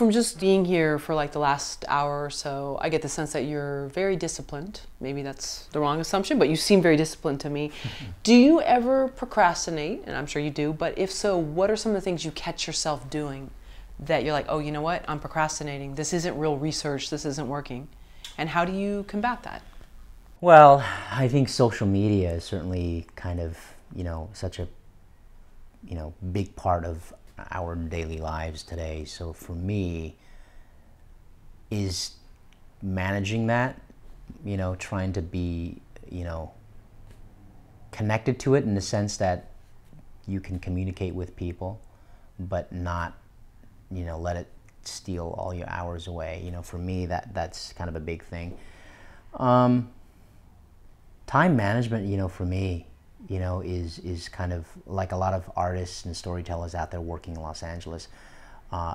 From just being here for like the last hour or so, I get the sense that you're very disciplined. Maybe that's the wrong assumption, but you seem very disciplined to me. Do you ever procrastinate? And I'm sure you do, but if so, what are some of the things you catch yourself doing that you're like, oh, you know what? I'm procrastinating. This isn't real research. This isn't working. And how do you combat that? Well, I think social media is certainly kind of, such a, big part of our daily lives today. So for me, is managing that, trying to be, connected to it in the sense that you can communicate with people, but not, let it steal all your hours away. For me, that's kind of a big thing. Time management, for me, is kind of like a lot of artists and storytellers out there working in Los Angeles.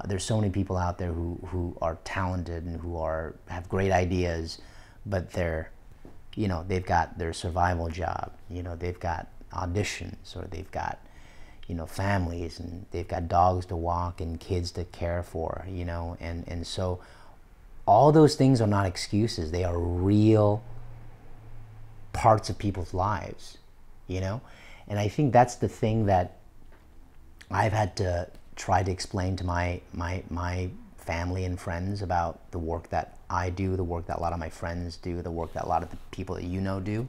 There's so many people out there who are talented and who have great ideas, but they've got their survival job. They've got auditions, or they've got, families, and they've got dogs to walk and kids to care for, and so all those things are not excuses. They are real parts of people's lives, and I think that's the thing that I've had to try to explain to my family and friends about the work that I do, the work that a lot of my friends do, the work that a lot of the people that do.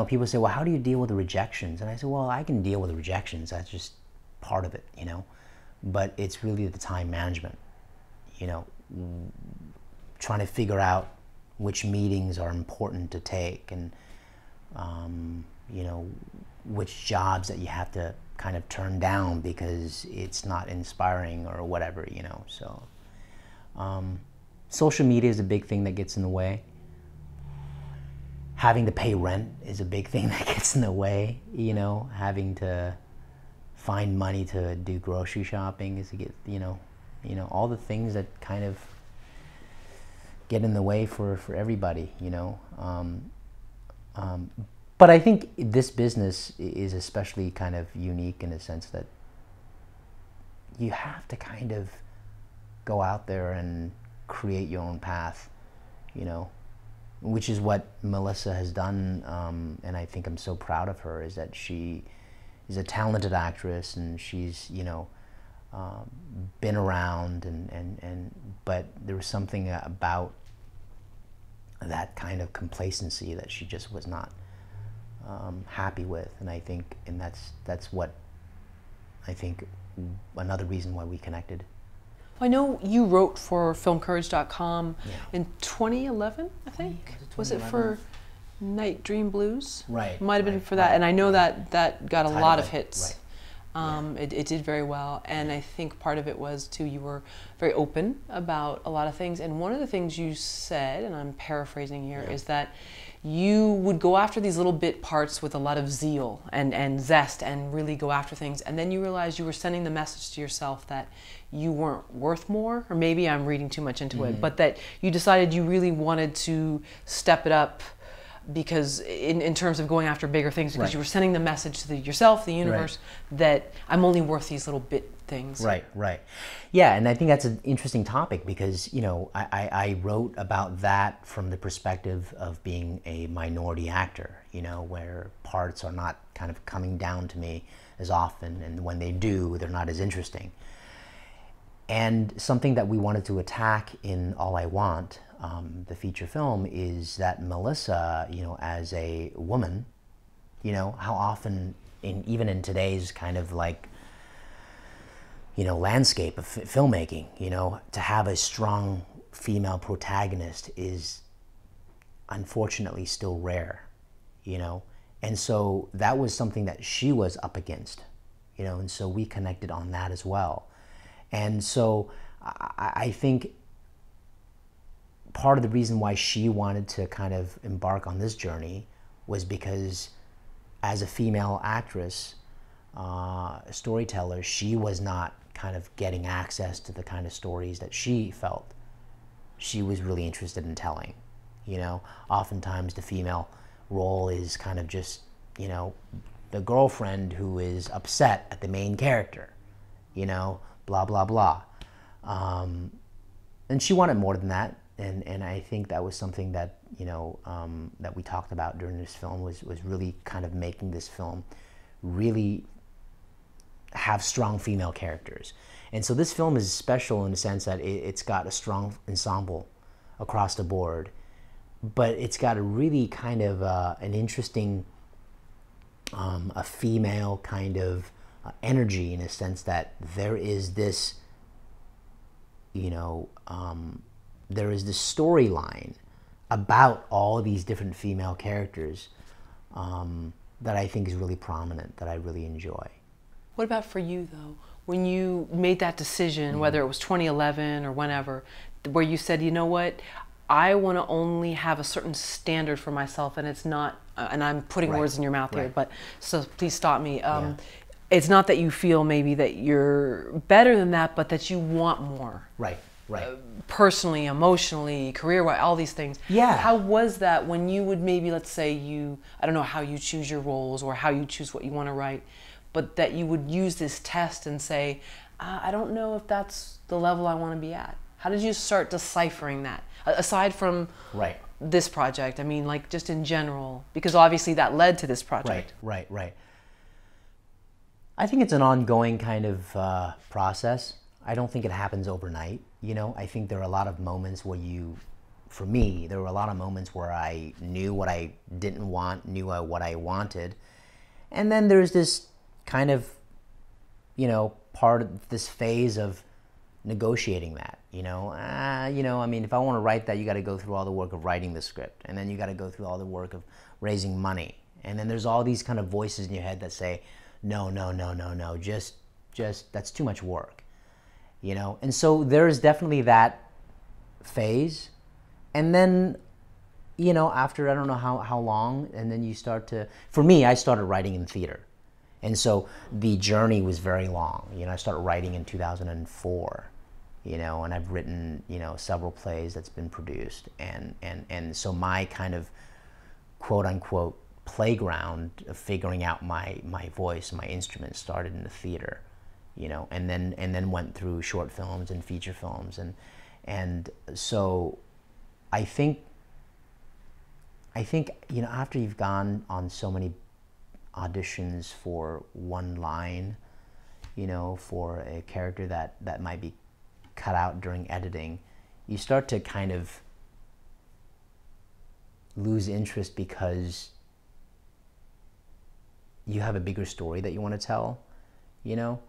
People say, well, how do you deal with the rejections? And I say, well, I can deal with the rejections. That's just part of it, but it's really the time management, trying to figure out which meetings are important to take, and which jobs that you have to kind of turn down because it's not inspiring or whatever, so social media is a big thing that gets in the way. Having to pay rent is a big thing that gets in the way, having to find money to do grocery shopping is to get, all the things that kind of get in the way for everybody, but I think this business is especially kind of unique in the sense that you have to kind of go out there and create your own path, which is what Melissa has done, and I think I'm so proud of her, is that she is a talented actress, and she's, been around, but there was something about that kind of complacency that she just was not happy with, and I think, and that's what I think another reason why we connected. I know you wrote for filmcourage.com in 2011, I think. Was it for Night Dream Blues? Right. Might have been for that, and I know that got a lot of hits. Right. It did very well, and I think part of it was too, you were very open about a lot of things, and one of the things you said, and I'm paraphrasing here, is that you would go after these little bit parts with a lot of zeal and zest, and really go after things, and then you realized you were sending the message to yourself that you weren't worth more, or maybe I'm reading too much into it, but that you decided you really wanted to step it up, because in terms of going after bigger things, because you were sending the message to yourself, the universe, that I'm only worth these little bit things. Right. Yeah, and I think that's an interesting topic, because I wrote about that from the perspective of being a minority actor, where parts are not kind of coming down to me as often, and when they do, they're not as interesting. And something that we wanted to attack in All I Want, the feature film, is that Melissa, as a woman, how often, even in today's kind of like, landscape of filmmaking, to have a strong female protagonist is unfortunately still rare, and so that was something that she was up against, and so we connected on that as well. And so I think part of the reason why she wanted to kind of embark on this journey was because as a female actress, storyteller, she was not kind of getting access to the kind of stories that she felt she was really interested in telling. Oftentimes the female role is kind of just, the girlfriend who is upset at the main character, blah, blah, blah. And she wanted more than that, and I think that was something that, you know, that we talked about during this film, was really kind of making this film really have strong female characters. And so this film is special in the sense that it's got a strong ensemble across the board, but it's got a really kind of an interesting, a female kind of energy, in a sense that there is this, you know, there is this storyline about all these different female characters that I think is really prominent, that I really enjoy. What about for you, though? When you made that decision, whether it was 2011 or whenever, where you said, you know what, I want to only have a certain standard for myself, and it's not, and I'm putting words in your mouth here, but so please stop me. It's not that you feel maybe that you're better than that, but that you want more. Right. Personally, emotionally, career-wise, all these things. Yeah. How was that when you would maybe, let's say I don't know how you choose your roles or how you choose what you want to write, but that you would use this test and say, I don't know if that's the level I want to be at. How did you start deciphering that? Aside from this project, I mean, like just in general, because obviously that led to this project. Right. I think it's an ongoing kind of process. I don't think it happens overnight. You know, I think there are a lot of moments where for me, there were a lot of moments where I knew what I didn't want, knew what I wanted. And then there's this kind of, you know, part of this phase of negotiating that, you know, I mean, if I want to write that, you got to go through all the work of writing the script, and then you got to go through all the work of raising money. And then there's all these kind of voices in your head that say, no, just that's too much work, you know? And so there's definitely that phase. And then, you know, after I don't know how long, and then you start to, for me, I started writing in theater. And so the journey was very long. You know, I started writing in 2004, you know, and I've written, you know, several plays that's been produced. And so my kind of quote unquote playground of figuring out my voice, my instrument, started in the theater, you know, and then went through short films and feature films. And so I think, you know, after you've gone on so many auditions for one line, you know, for a character that might be cut out during editing, you start to kind of lose interest because you have a bigger story that you want to tell, you know?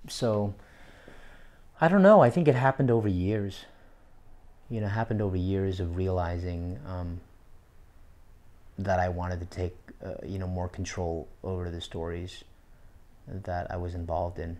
So, I don't know, I think it happened over years. You know, happened over years of realizing that I wanted to take, you know, more control over the stories that I was involved in.